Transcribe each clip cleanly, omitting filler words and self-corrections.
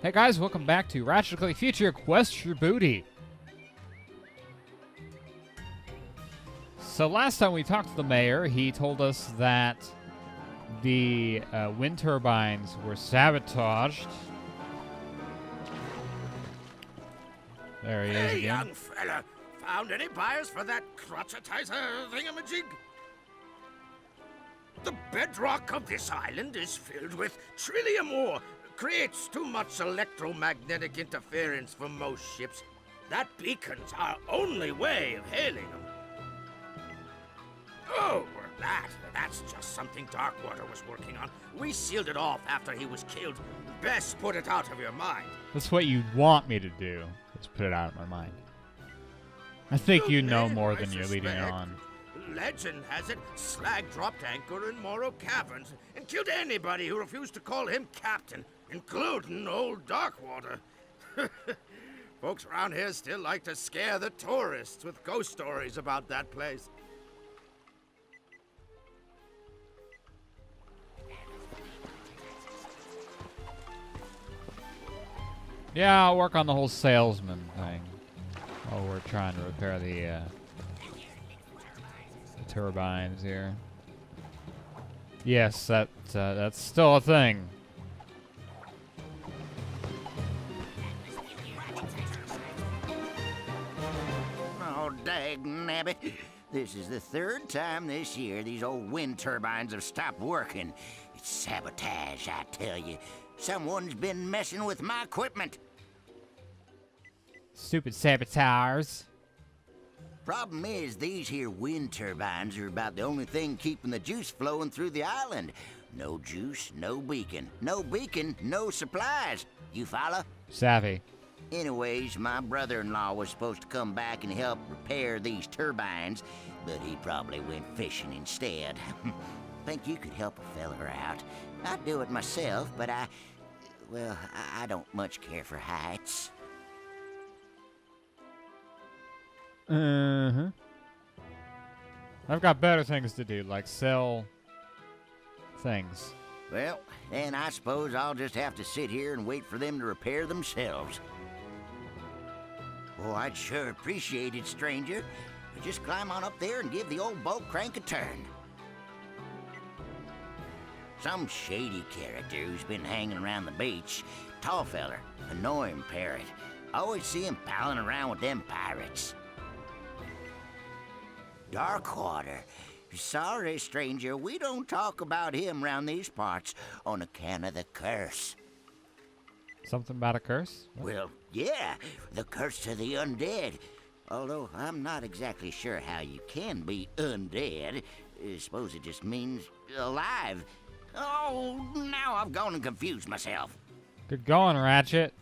Hey guys, welcome back to Ratchet Clank Future Quest Your Booty. So last time we talked to the mayor, he told us that the wind turbines were sabotaged. There he is again. Hey, young fella, found any buyers for that crotchetizer thingamajig? The bedrock of this island is filled with trillium ore. Creates too much electromagnetic interference for most ships. That beacon's our only way of hailing them. Oh, that's just something Darkwater was working on. We sealed it off after he was killed. Best put it out of your mind. That's what you want me to do. Just put it out of my mind. I think you know more than you're leading on. Legend has it, Slag dropped anchor in Morrow Caverns and killed anybody who refused to call him captain, including old Darkwater. Folks around here still like to scare the tourists with ghost stories about that place. Yeah, I'll work on the whole salesman thing while we're trying to repair the turbines here. Yes, that's still a thing. Oh, dagnabbit. This is the third time this year these old wind turbines have stopped working. It's sabotage, I tell you. Someone's been messing with my equipment. Stupid saboteurs. Problem is, these here wind turbines are about the only thing keeping the juice flowing through the island. No juice, no beacon. No beacon, no supplies. You follow? Savvy. Anyways, my brother-in-law was supposed to come back and help repair these turbines, but he probably went fishing instead. Think you could help a feller out. I'd do it myself, but I don't much care for heights. I've got better things to do, like sell things. Well, then I suppose I'll just have to sit here and wait for them to repair themselves. Oh, I'd sure appreciate it, stranger. But just climb on up there and give the old boat crank a turn. Some shady character who's been hanging around the beach. Tall feller, annoying parrot. Always see him palling around with them pirates. Darkwater. Sorry, stranger, we don't talk about him round these parts on account of the curse. Something about a curse? Well, yeah, the curse of the undead. Although I'm not exactly sure how you can be undead. I suppose it just means alive. Oh, now I've gone and confused myself. Good going, Ratchet.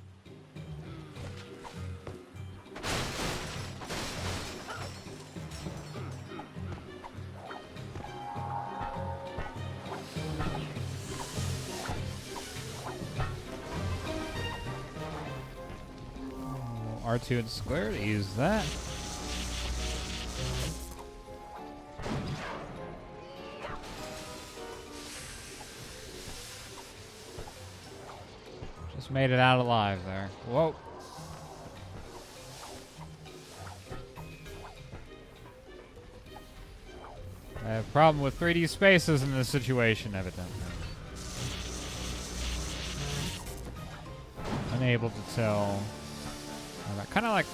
R2 and square to use that. Just made it out alive there. Whoa. I have a problem with 3D spaces in this situation, evidently. Unable to tell. Kind of like,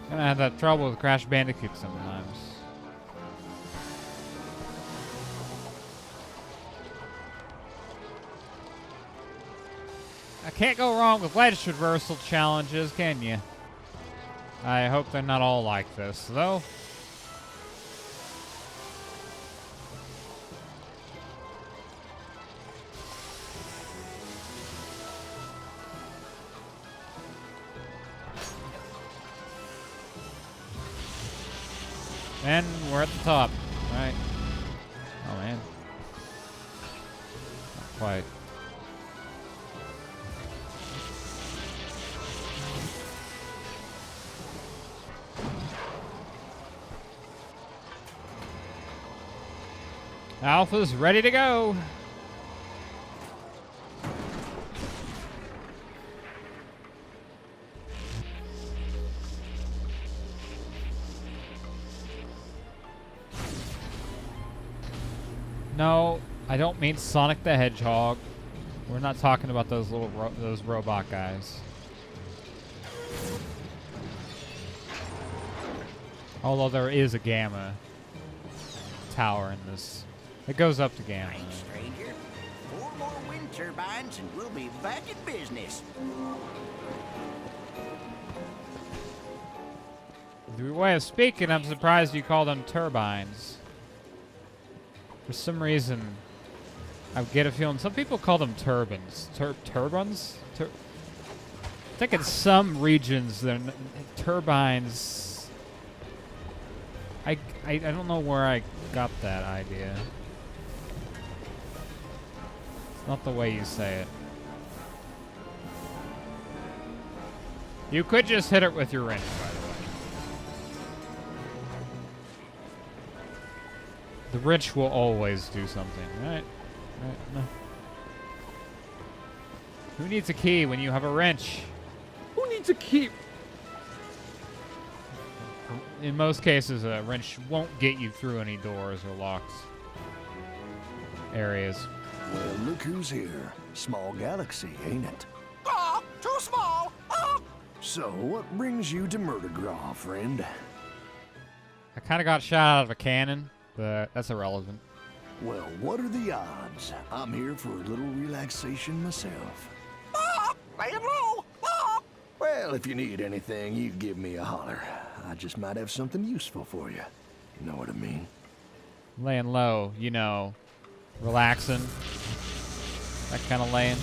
gonna have that trouble with Crash Bandicoot sometimes. I can't go wrong with ledge traversal challenges, can you? I hope they're not all like this, though. And we're at the top, right? Oh man. Not quite. Alpha's ready to go. No, I don't mean Sonic the Hedgehog. We're not talking about those little those robot guys. Although there is a gamma tower in this. It goes up to gamma. Thanks, stranger. 4 more wind turbines and we'll be back in business. The way of speaking, I'm surprised you call them turbines. For some reason, I get a feeling some people call them turbines. Turbines? I think in some regions, they're turbines. I don't know where I got that idea. It's not the way you say it. You could just hit it with your wrench, by the way. The wrench will always do something, right? No. Who needs a key when you have a wrench? Who needs a key? In most cases, a wrench won't get you through any doors or locked areas. Well, look who's here. Small galaxy, ain't it? Ah, too small. Ah. So, what brings you to Murdergraw, friend? I kind of got shot out of a cannon, but that's irrelevant. Well, what are the odds? I'm here for a little relaxation myself. Ah, lay it low. Ah. Well, if you need anything, you give me a holler. I just might have something useful for you. You know what I mean? Laying low, you know, relaxing. That kind of laying.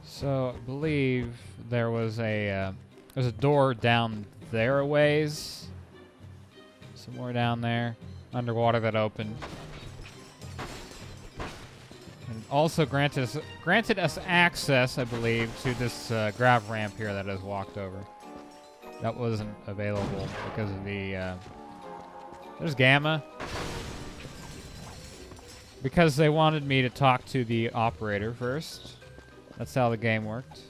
So I believe there was there's a door down there a ways, somewhere down there, underwater that opened, and also granted us access, I believe, to this grav ramp here that is walked over. That wasn't available because of the there's gamma. Because they wanted me to talk to the operator first. That's how the game worked.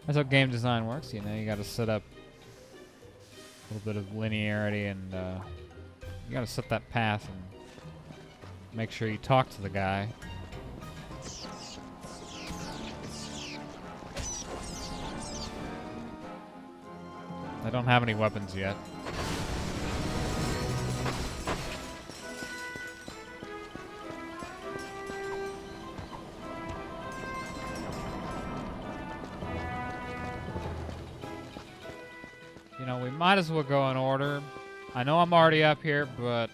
That's how game design works, you know. You got to set up a little bit of linearity, and you got to set that path and make sure you talk to the guy. I don't have any weapons yet. You know, we might as well go in order. I know I'm already up here, but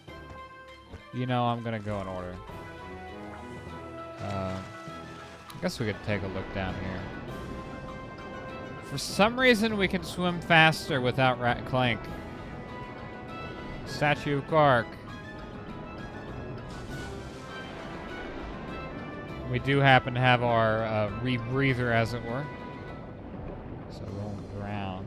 you know I'm gonna go in order. I guess we could take a look down here. For some reason, we can swim faster without Ratchet Clank. Statue of Kark. We do happen to have our rebreather, as it were. So we won't drown.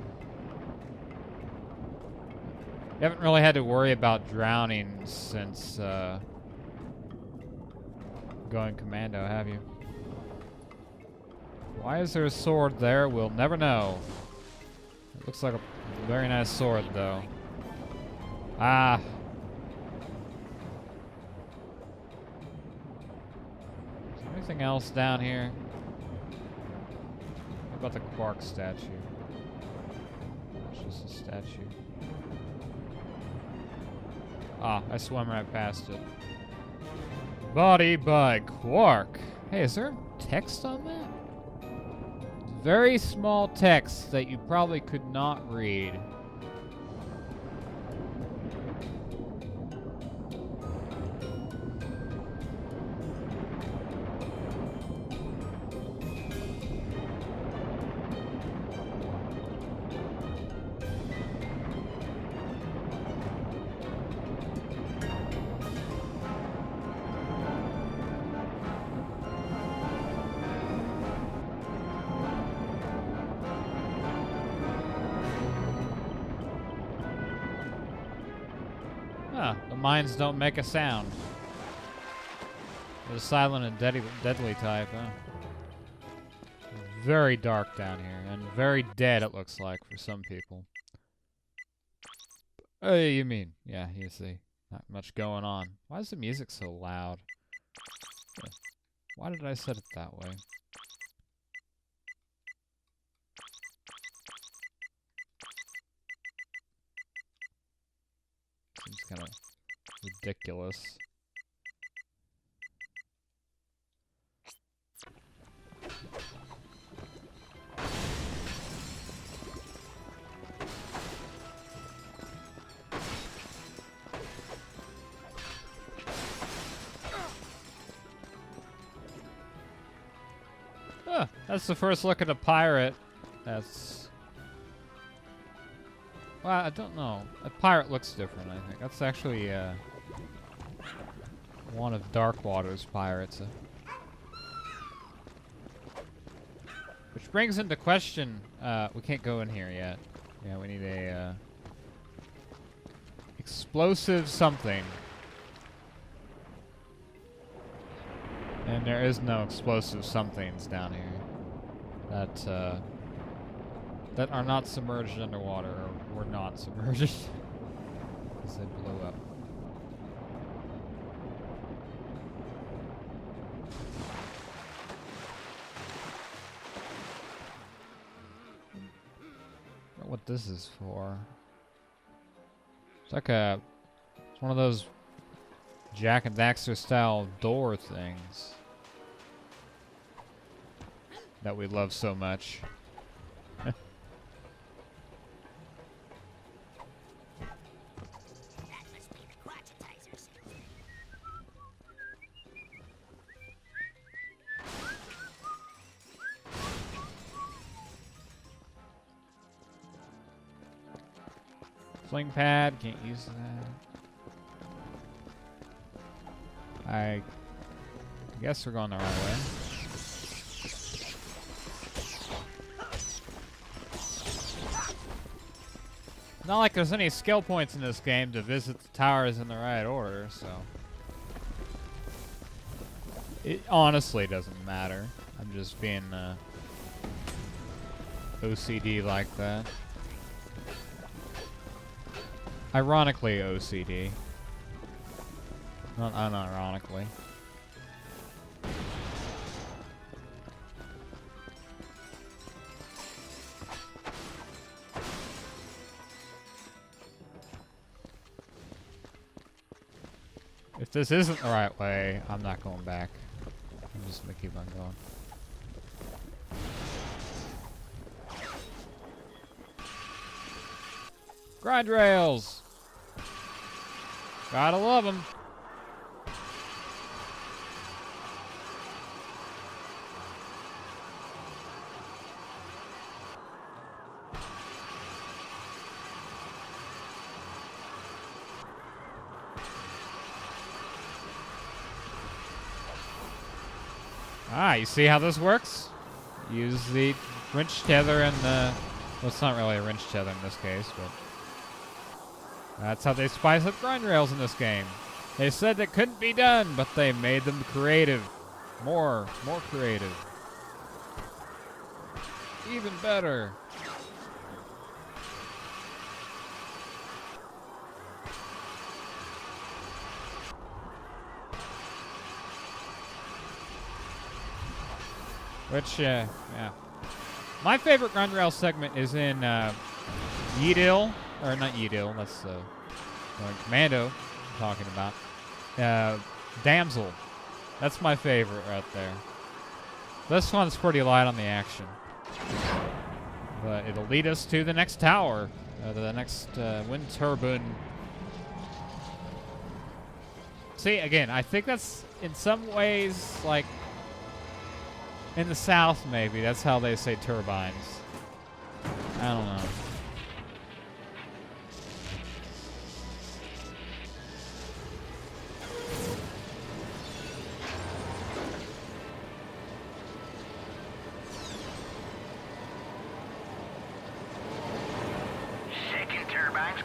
You haven't really had to worry about drowning since going commando, have you? Why is there a sword there? We'll never know. It looks like a very nice sword, though. Ah. Is there anything else down here? What about the Quark statue? It's just a statue. Ah, I swam right past it. Body by Quark. Hey, is there text on that? Very small text that you probably could not read. The mines don't make a sound. They're silent and deadly type, huh? very dark down here, and very dead it looks like for some people. Oh, you mean? Yeah, you see. Not much going on. Why is the music so loud? Why did I set it that way? Seems kind of ridiculous. That's the first look at a pirate. That's... Well, I don't know. A pirate looks different, I think. That's actually, one of Darkwater's pirates. Which brings into question, we can't go in here yet. Yeah, we need a, explosive something. And there is no explosive somethings down here that that are not submerged underwater, or were not submerged because they blew up. I don't know what this is for. It's like it's one of those Jack and Daxter style door things that we love so much. Fling pad, can't use that. I guess we're going the right way. Not like there's any skill points in this game to visit the towers in the right order, so it honestly doesn't matter. I'm just being OCD like that. Ironically OCD. Not unironically. If this isn't the right way, I'm not going back. I'm just gonna keep on going. Grind rails! Gotta love them. Ah, you see how this works? Use the wrench tether and the... Well, it's not really a wrench tether in this case, but... That's how they spice up grind rails in this game. They said that couldn't be done, but they made them creative. More creative. Even better. Which, yeah. My favorite grind rail segment is in Yeedil. Or not Yeedil, that's Commando I'm talking about. Damsel. That's my favorite right there. This one's pretty light on the action. But it'll lead us to the next tower. The next wind turbine. See, again, I think that's in some ways like in the South maybe. That's how they say turbines. I don't know.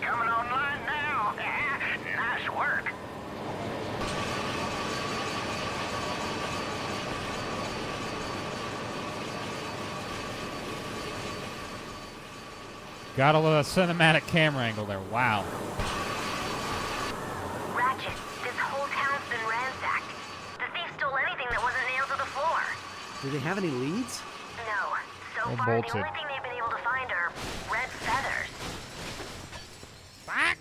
Coming online now. Nice work. Got a little cinematic camera angle there. Wow. Ratchet, this whole town's been ransacked. The thief stole anything that wasn't nailed to the floor. Do they have any leads? No. So They're far, bolted. the only thing they've been able to find are red feathers. Fuck!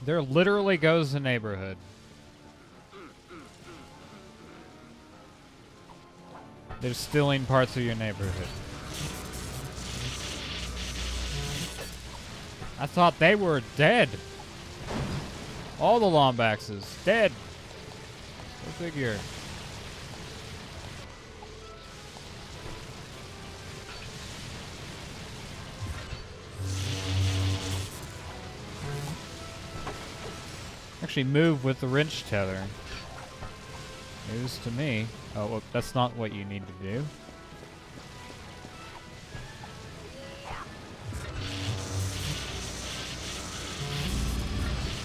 There literally goes the neighborhood. They're stealing parts of your neighborhood. I thought they were dead. All the Lombaxes dead. Go figure. Actually move with the wrench tether. News to me. Oh, well, that's not what you need to do.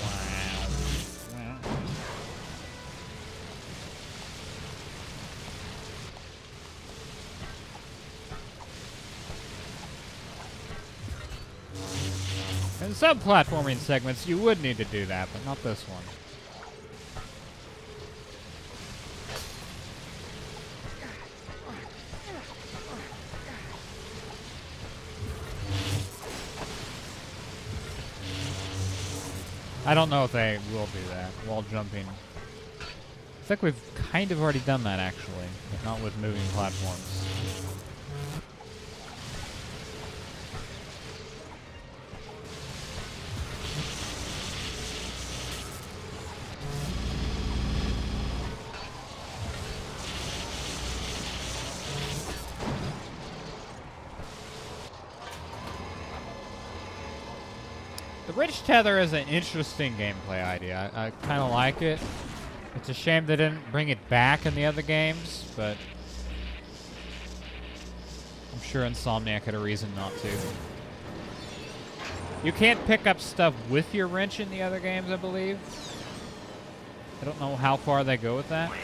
Wow. In some platforming segments, you would need to do that, but not this one. I don't know if they will do that, wall jumping. I think we've kind of already done that, actually, but not with moving platforms. The wrench tether is an interesting gameplay idea. I kind of like it. It's a shame they didn't bring it back in the other games, but I'm sure Insomniac had a reason not to. You can't pick up stuff with your wrench in the other games, I believe. I don't know how far they go with that. Well,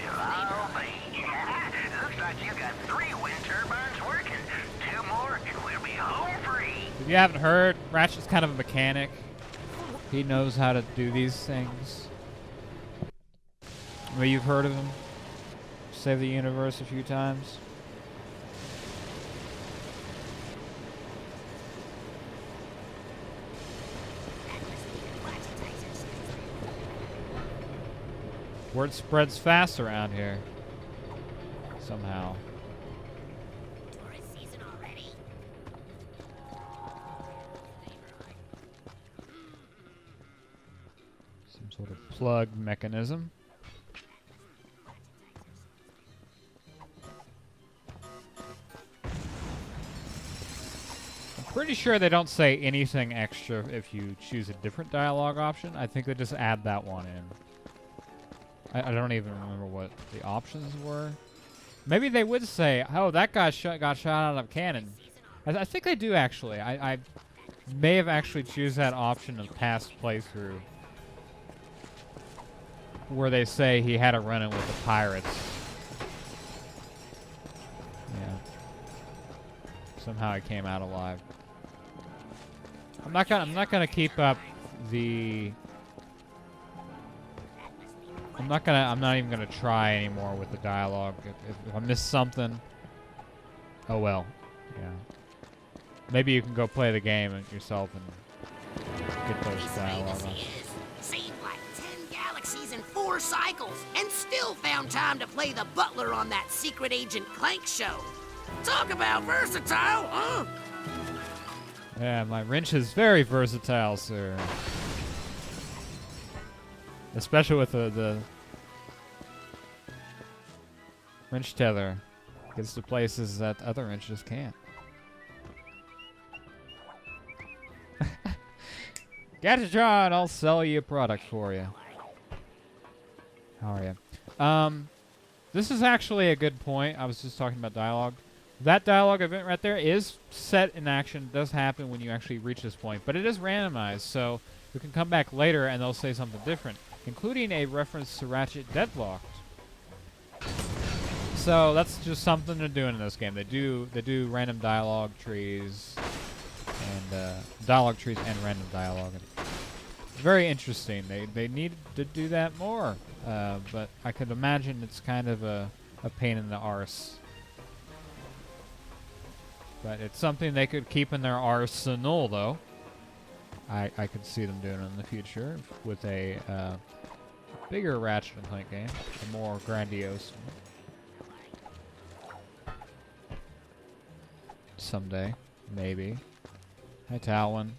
looks like you got 3 wind turbines working. 2 more and we'll be home free. If you haven't heard, Ratchet's kind of a mechanic. He knows how to do these things. Well, you've heard of him. Save the universe a few times. Word spreads fast around here. Somehow. Some sort of plug mechanism. I'm pretty sure they don't say anything extra if you choose a different dialogue option. I think they just add that one in. I don't even remember what the options were. Maybe they would say, oh, that guy got shot out of a cannon. I think they do, actually. I may have actually choose that option of past playthrough where they say he had a run-in with the pirates. Yeah. Somehow he came out alive. I'm not gonna keep up the... I'm not even gonna try anymore with the dialogue. If I miss something, oh well. Yeah. Maybe you can go play the game yourself and get those dialogue. Saved like 10 galaxies in 4 cycles, and still found time to play the butler on that Secret Agent Clank show. Talk about versatile, huh? Yeah, my wrench is very versatile, sir. Especially with the wrench tether. Gets to places that other wrenches can't. Gadgetron, I'll sell you a product for you. How are you? This is actually a good point. I was just talking about dialogue. That dialogue event right there is set in action. Does happen when you actually reach this point, but it is randomized, so you can come back later and they'll say something different, including a reference to Ratchet Deadlocked. So that's just something they're doing in this game. They do random dialogue trees and dialogue trees and random dialogue. It's very interesting. They need to do that more, but I could imagine it's kind of a pain in the arse. But it's something they could keep in their arsenal, though. I could see them doing it in the future with a bigger Ratchet Clank game, a more grandiose one. Someday, maybe. Hi, Talon.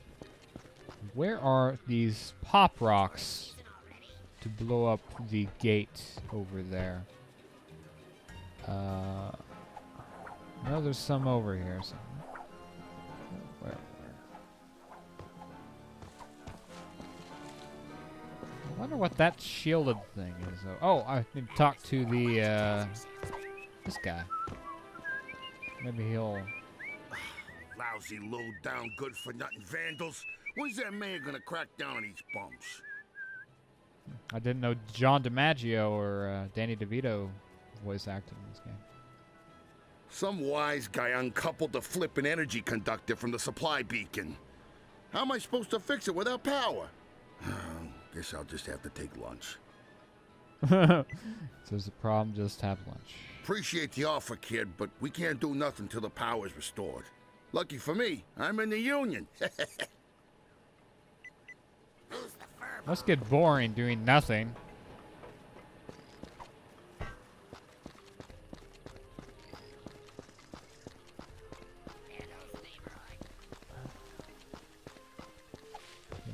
Where are these pop rocks to blow up the gate over there? No, there's some over here. Where? I wonder what that shielded thing is. Oh, I need to talk to the this guy. Maybe he'll. Lousy, low-down, good-for-nothing vandals. When's that man gonna crack down on these bumps? I didn't know John DiMaggio or Danny DeVito voice acted in this game. Some wise guy uncoupled the flippin' energy conductor from the supply beacon. How am I supposed to fix it without power? Guess I'll just have to take lunch. So there's a problem, just have lunch. Appreciate the offer, kid, but we can't do nothing till the power's restored. Lucky for me, I'm in the Union. Must get boring doing nothing.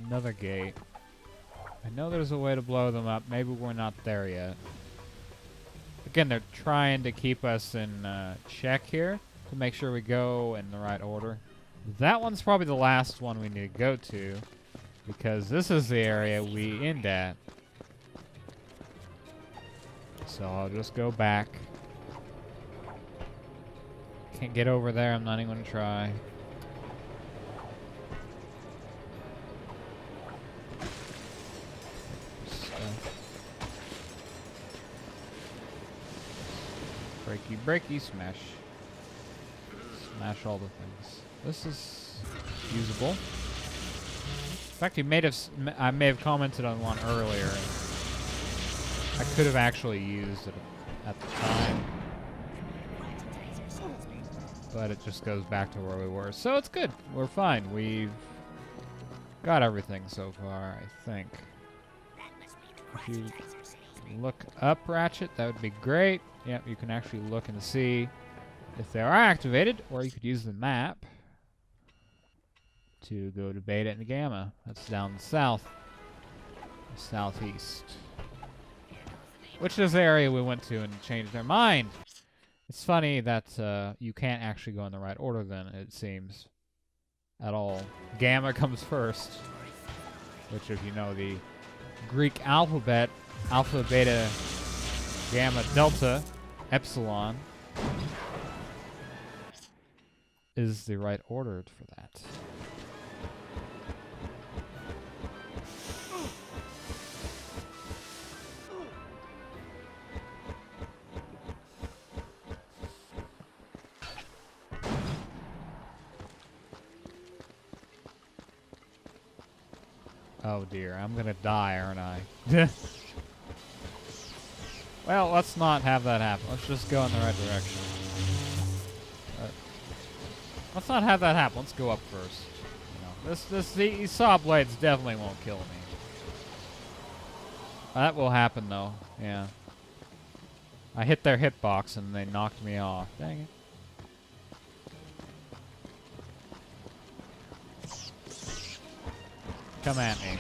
Another gate. I know there's a way to blow them up. Maybe we're not there yet. Again, they're trying to keep us in check here to make sure we go in the right order. That one's probably the last one we need to go to, because this is the area we end at. So I'll just go back. Can't get over there, I'm not even gonna try. Breaky, breaky, smash. Smash all the things. This is usable. In fact, I may have commented on one earlier. I could have actually used it at the time, but it just goes back to where we were. So it's good. We're fine. We've got everything so far, I think. If you look up Ratchet, that would be great. Yep, you can actually look and see if they are activated, or you could use the map to go to Beta and Gamma. That's down south, southeast. Which is the area we went to and changed their mind. It's funny that you can't actually go in the right order then, it seems, at all. Gamma comes first, which if you know the Greek alphabet, Alpha, Beta, Gamma, Delta, Epsilon, is the right order for that. Oh dear, I'm gonna die, aren't I? Well, let's not have that happen. Let's just go in the right direction. Let's not have that happen. Let's go up first. You know, these saw blades definitely won't kill me. That will happen though. Yeah. I hit their hitbox and they knocked me off. Dang it. Come at me.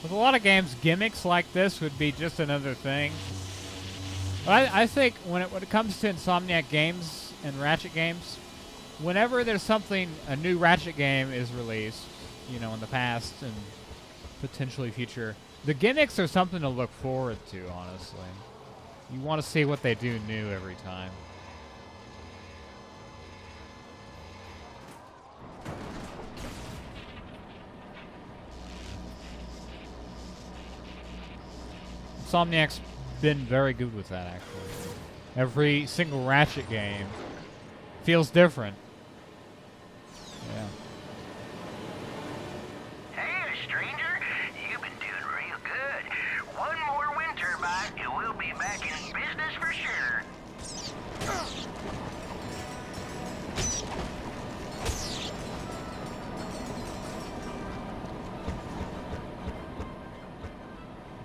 With a lot of games, gimmicks like this would be just another thing. But I think when it comes to Insomniac games and Ratchet games, whenever there's something, a new Ratchet game is released, you know, in the past and potentially future, the gimmicks are something to look forward to, honestly. You want to see what they do new every time. Insomniac's been very good with that, actually. Every single Ratchet game feels different. Yeah. Hey, stranger. You've been doing real good. One more wind turbine, and we'll be back in business for sure.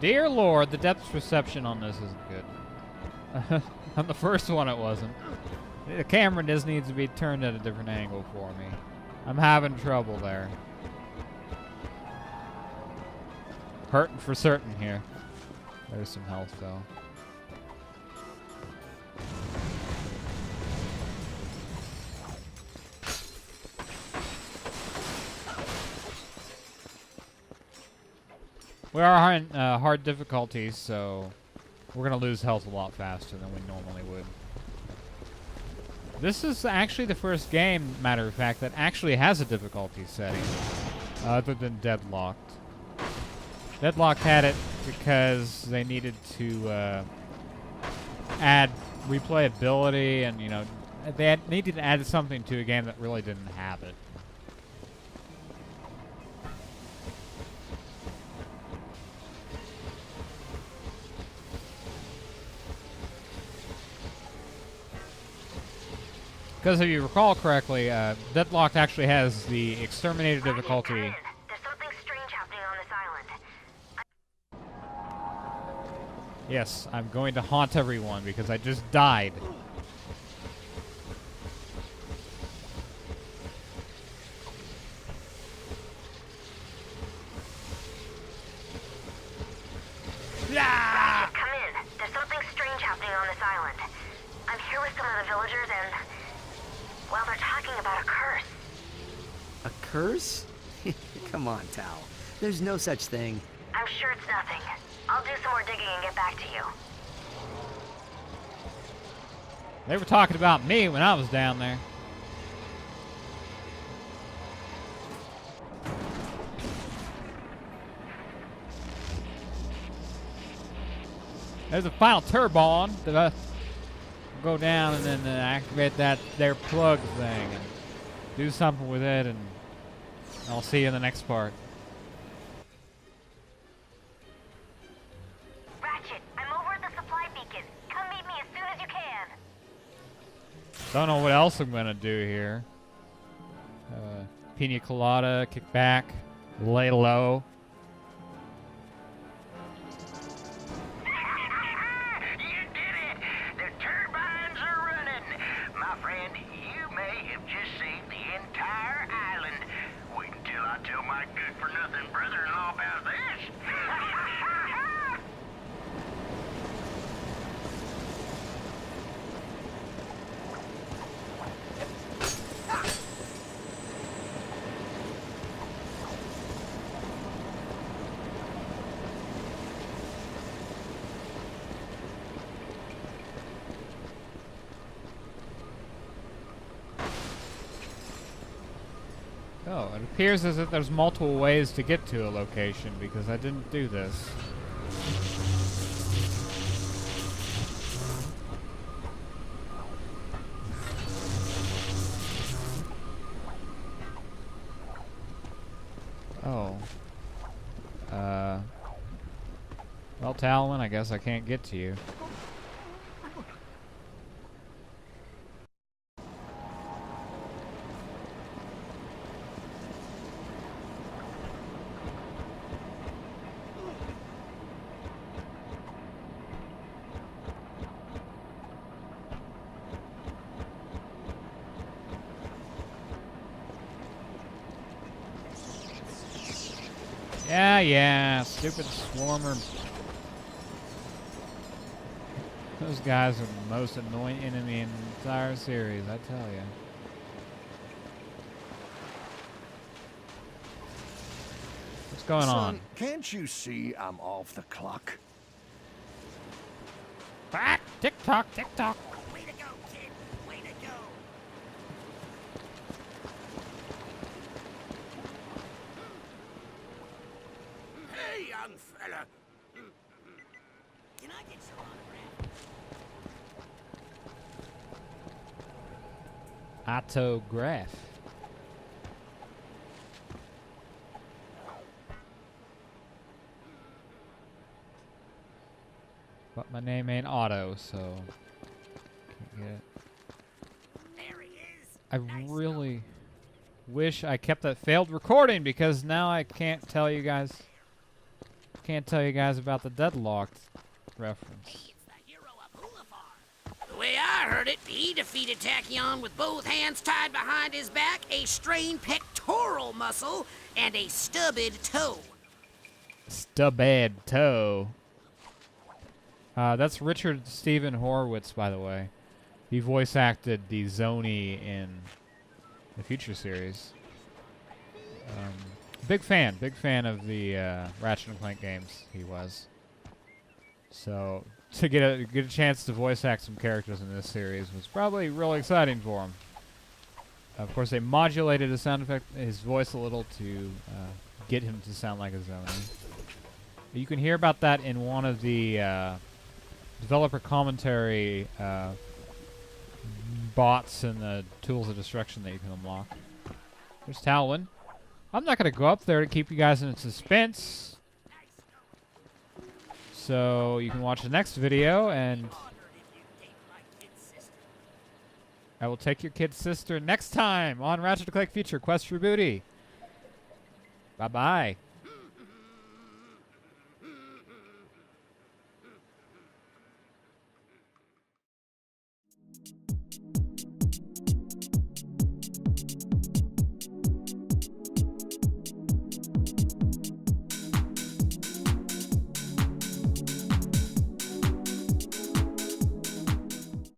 Dear Lord, the depth perception on this isn't good. On the first one it wasn't. The camera just needs to be turned at a different angle for me. I'm having trouble there. Hurting for certain here. There's some health though. We are on hard difficulties, so we're going to lose health a lot faster than we normally would. This is actually the first game, matter of fact, that actually has a difficulty setting, other than Deadlocked. Deadlocked had it because they needed to add replayability, and, you know, they needed to add something to a game that really didn't have it. Because if you recall correctly, Deadlocked actually has the Exterminator difficulty. There's something strange happening on this island. Yes, I'm going to haunt everyone because I just died. Ratchet, come in. There's something strange happening on this island. I'm here with some of the villagers and... well, they're talking about a curse. A curse? Come on, Tal. There's no such thing. I'm sure it's nothing. I'll do some more digging and get back to you. They were talking about me when I was down there. There's a final turbine that go down and then activate that their plug thing and do something with it, and I'll see you in the next part. Ratchet, I'm over at the supply beacon. Come meet me as soon as you can. Don't know what else I'm gonna do here. Pina colada, kick back, lay low. Oh, it appears as if there's multiple ways to get to a location because I didn't do this. Oh. Well, Talon, I guess I can't get to you. Yeah, stupid swarmer. Those guys are the most annoying enemy in the entire series, I tell you. What's going on? Can't you see I'm off the clock? Back! Tick tock, tick tock. Way to go, kid. Way to go. Hey, young fella. Can I get your autograph? Autograph. But my name ain't Otto, so can't get it. There he is. I really wish I kept that failed recording because now I can't tell you guys about the deadlocked reference. He's the hero of Hoolefar. The way I heard it, he defeated Tachyon with both hands tied behind his back, a strained pectoral muscle, and a stubbed toe. Stubbed toe. That's Richard Stephen Horowitz, by the way. He voice acted the Sony in the Future series. Big fan of the Ratchet Clank games. He was. So to get a chance to voice act some characters in this series was probably really exciting for him. Of course, they modulated his sound effect, his voice a little to get him to sound like a Sony. You can hear about that in one of the developer commentary bots and the tools of destruction that you can unlock. There's Talwin. I'm not going to go up there to keep you guys in suspense. So you can watch the next video, and I will take your kid's sister next time on Ratchet Clank Future Quest for Booty. Bye-bye.